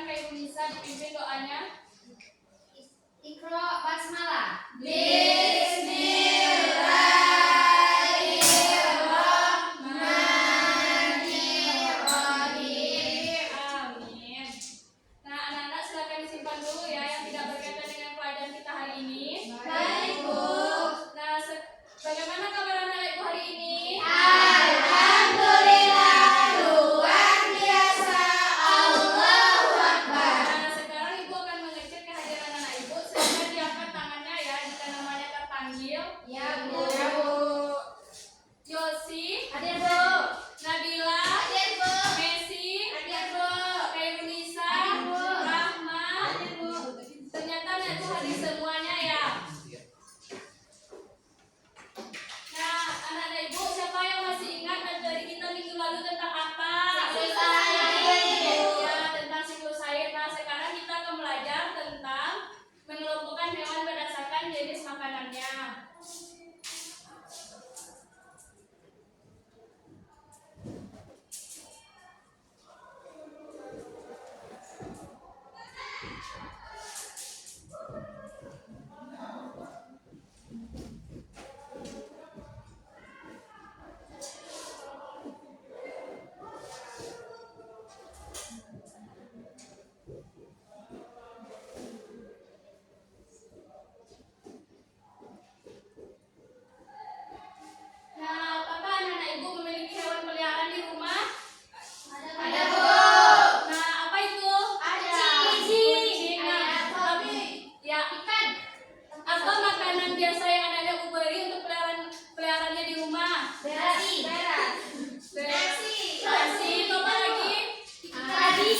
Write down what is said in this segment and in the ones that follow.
Kak Ibu Nisa dipimpin doanya. Iqra basmalah. Bismillahirrahmanirrahim. Amin. Nah, anak-anak silakan disimpan dulu ya yang tidak berkaitan dengan pelajaran kita hari ini. Baik, Bu. Nah, bagaimana kabar anak Ibu hari ini? Alhamdulillah, luar biasa. Allahu Akbar. Nah, sekarang Ibu akan mengecek kehadiran anak Ibu sehingga diangkat tangannya ya jika namanya terpanggil. Ya, Bu. Yosi, Hadir, Bu. Nabila, Hadir, Bu. Messi, Hadir, Bu. Kak Ibu Nisa, Hadir, Bu. Rahma. Hadir, Bu. Ternyata anak Ibu hadir semuanya ya. Nah, anak-anak Ibu, siapa yang masih ingat materi kita minggu lalu tentang apa? Siklus air. Ya, tentang siklus air. Nah, sekarang kita akan belajar tentang mengelompokkan hewan berdasarkan jenis makanannya. Nah, apakah anak-anak Ibu memiliki hewan peliharaan di rumah? Ada, Bu. Nah, apa itu? Ada. Kucing. Nah, Ada tapi ya ikan. Apa makanan biasa yang anak-anak Ibu beri untuk peliharaannya di rumah? Beras. Nasi. Nasi. Apa lagi? Tadi.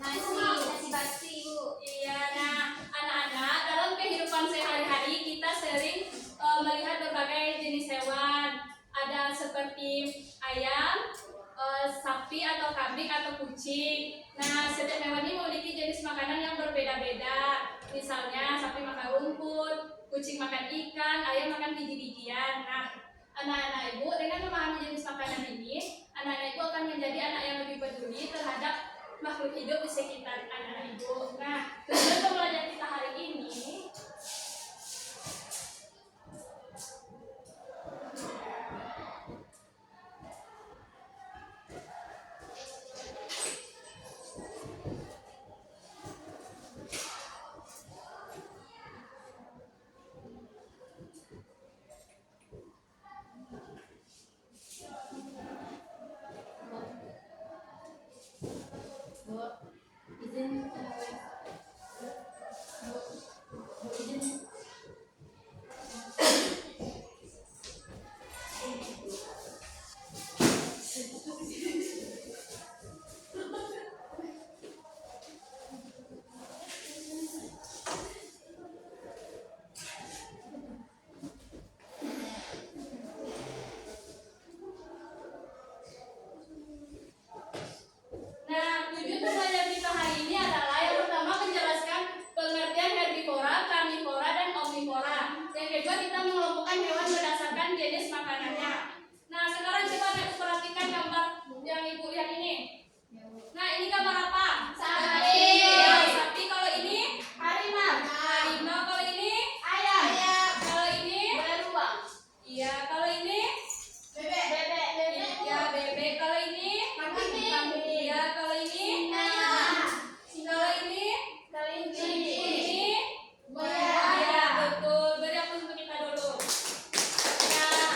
Nasi basi, Bu. Iya, nah anak-anak dalam kehidupan sehari-hari kita sering melihat berbagai jenis hewan. Ada seperti ayam, sapi atau kambing atau kucing. Nah, setiap hewan ini memiliki jenis makanan yang berbeda-beda. Misalnya sapi makan rumput, kucing makan ikan, ayam makan biji-bijian. Nah, anak-anak Ibu dengan memahami jenis makanan ini, anak-anak Ibu akan menjadi anak yang lebih peduli terhadap makhluk hidup di sekitar anak-anak Ibu. Nah, tujuan pembelajaran kita hari ini Bu, izin. Nah, tujuan pembelajaran kita hari ini adalah yang pertama menjelaskan pengertian herbivora, karnivora, dan omnivora. Yang kedua kita mengelompokkan hewan berdasarkan jenis makanannya. Nah, sekarang coba Ibu perhatikan gambar yang Ibu lihat ini. Nah, ini gambar apa? Sapi. Ya, sapi. Kalau ini Harimau. harimau. Kalau ini Ayam. kalau ini Beruang. iya. Kalau ini Bebek. ya bebek. Kalau ini Kambing. iya. Kalau ini kalau ini ini Buaya. ya betul. Beri aku untuk kita dulu. Nah,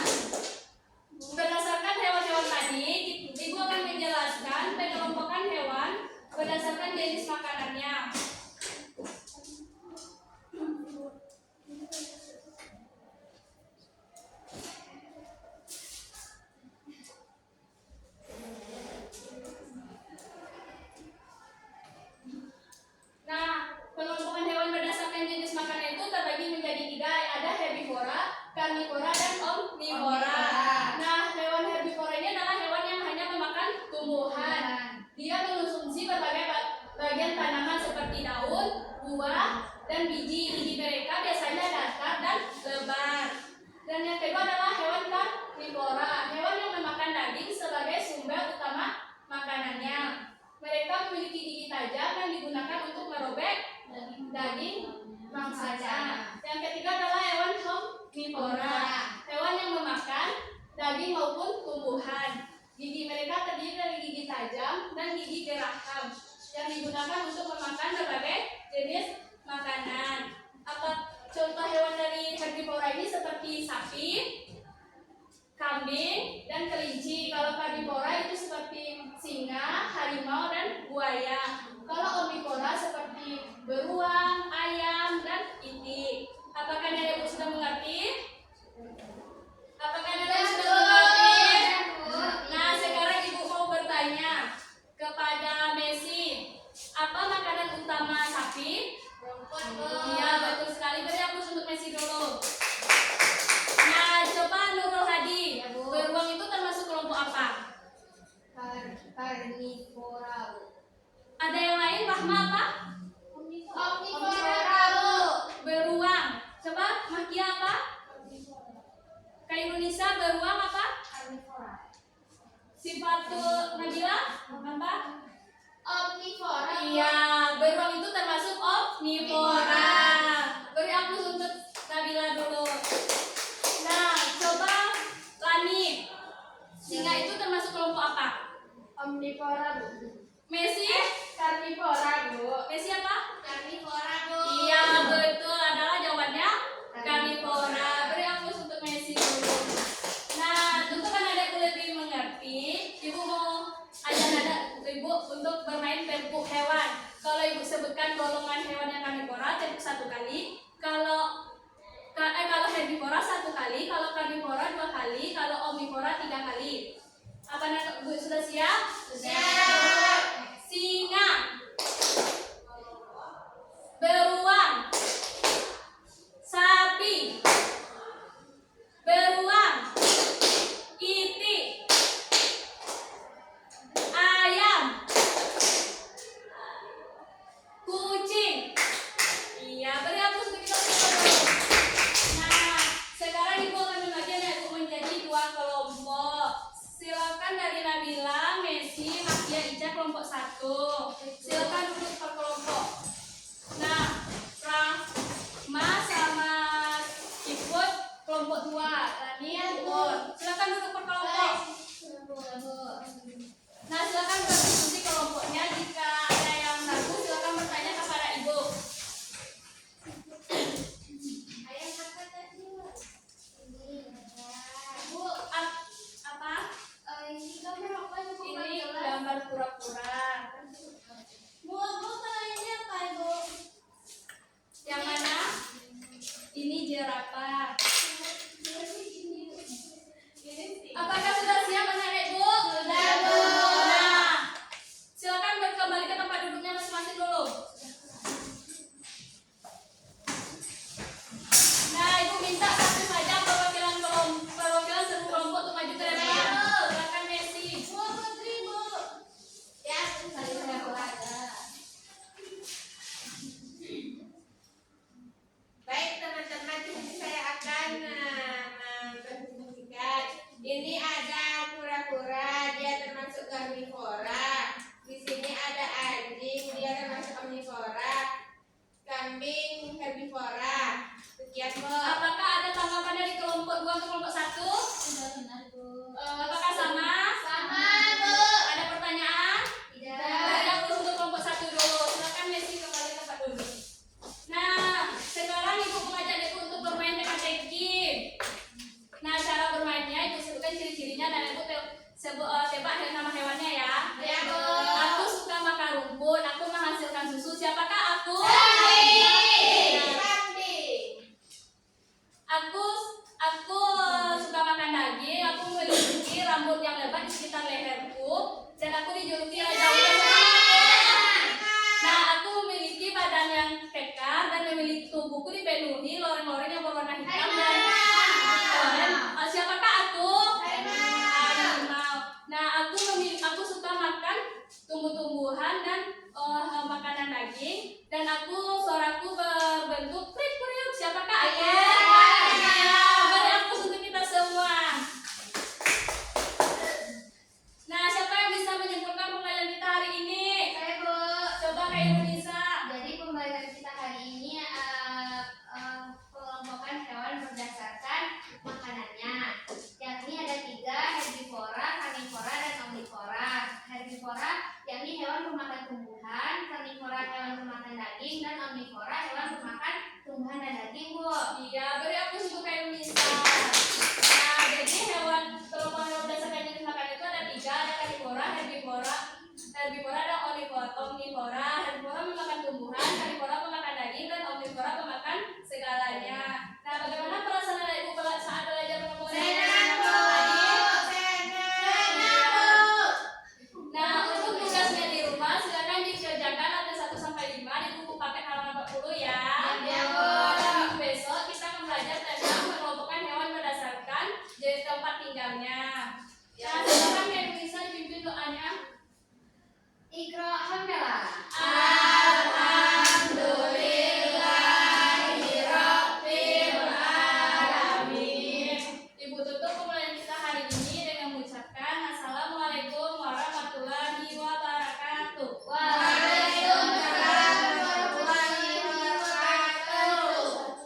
berdasarkan hewan-hewan tadi, Ibu akan menjelaskan pengelompokan hewan berdasarkan jenis makanannya. Nah, pengelompokan hewan berdasarkan jenis makanan itu terbagi menjadi 3, ada herbivora, karnivora, dan omnivora. Nah, hewan herbivora ini adalah hewan yang hanya memakan tumbuhan. Dia mengonsumsi berbagai bagian tanaman seperti daun, buah, dan biji. Biji mereka biasanya datar dan lebar. Dan yang kedua adalah hewan karnivora, hewan yang memakan daging sebagai sumber utama makanannya. Mereka memiliki gigi tajam yang digunakan untuk merobek daging mangsanya. Yang ketiga adalah hewan omnivora, hewan yang memakan daging maupun tumbuhan. Gigi mereka terdiri dari gigi tajam dan gigi geraham yang digunakan untuk memakan berbagai jenis makanan. Apa contoh hewan dari herbivora ini seperti sapi, kambing, dan kelinci. Kalau karnivora itu seperti singa, harimau, dan buaya. Kalau omnivora seperti beruang, ayam, dan itik. Apakah Nenek sudah mengerti? Apakah Nenek sudah mengerti? Nah, sekarang Ibu mau bertanya kepada Messi. Apa makanan utama sapi? Iya, betul sekali. Beri aplaus untuk Messi dulu. Nah, coba Nurul Hadi. Beruang itu termasuk kelompok apa? Karnivora, Bu. Ada yang lain? Rahma apa? Omnivora, Bu. Beruang. Coba Makia apa? Kak Indonesia beruang apa? Karnivora. Sifatul Nabila apa? Omnivora. Iya, beruang itu termasuk omnivora. Beri aplaus untuk Nabila dulu. Nah, coba Lani. Singa itu termasuk kelompok apa? Omnivora, Bu. Messi? Karnivora, Bu. Messi apa? Karnivora, Bu. Iya, betul adalah jawabannya karnivora. Beri aplaus untuk Messi dulu. Nah, untuk anak-anak lebih mengerti, Ibu mau ajak anak Ibu untuk bermain tepuk hewan. Kalau Ibu sebutkan golongan hewan yang karnivora, tepuk 1 kali. Kalau herbivora 1 kali, kalau karnivora 2 kali, kalau omnivora 3 kali. Apa anak Ibu sudah siap? Siap. Singa, beruang, sapi, beruang, itik, ayam, kucing. Iya, beri aplaus untuk kita semua. Nah, sekarang Ibu akan membagi anak Ibu menjadi 2 kelompok. Silakan dari Nabila, Messi, Makia, Ica kelompok 1. Silakan duduk per kelompok. Nah, Rahma sama Iput kelompok 2. Lani, Iput. Silakan duduk per kelompok. Nah, silakan berdiskusi kelompoknya. Jika ada yang ragu, silakan bertanya kepada Ibu. Bu, apa? Ini gambar apa ya, Bu? Ini gambar kura-kura. Bu, ini apa, Bu? Yang mana? Ini jerapah. Apakah sudah siap anak-anak Bu? Sudah, Bu. Nah, silakan kembali ke tempat duduknya masing-masing dulu. Nah, Ibu minta satu saja perwakilan seluruh kelompok untuk maju ke depan. Silakan Messi. Bu, Putri, Bu. Ya, saya ada. Baik teman-teman, di sini saya akan mempresentasikan. Ini ada kura-kura, dia termasuk karnivora. Di sini ada anjing, dia termasuk omnivora. Kambing herbivora. Sekian, Bu. Apakah ada tanggapan dari kelompok 2 ke kelompok 1? Sudah benar, Bu. Apakah sama? Sama, Bu. Ada pertanyaan? Tidak. Beri aplaus untuk kelompok 1 dulu. Silakan Messi kembali ke tempat duduk. Nah, sekarang Ibu mengajak Ibu untuk bermain teka-teki. Nah, cara bermainnya Ibu sebutkan ciri-cirinya dan Ibu tebak nama hewannya ya. Ya, Bu. Aku suka makan rumput, aku menghasilkan susu. Siapakah aku? Kambing. Nah, Kambing. Aku suka makan daging. Aku memiliki rambut yang lebat di sekitar leherku dan aku dijuluki raja ular. Nah, aku memiliki badan yang kekar dan memiliki tubuhku dipenuhi loreng-loreng yang berwarna hitam dan siapakah aku? Harimau. Nah, aku suka makan tumbuh-tumbuhan dan makanan daging dan aku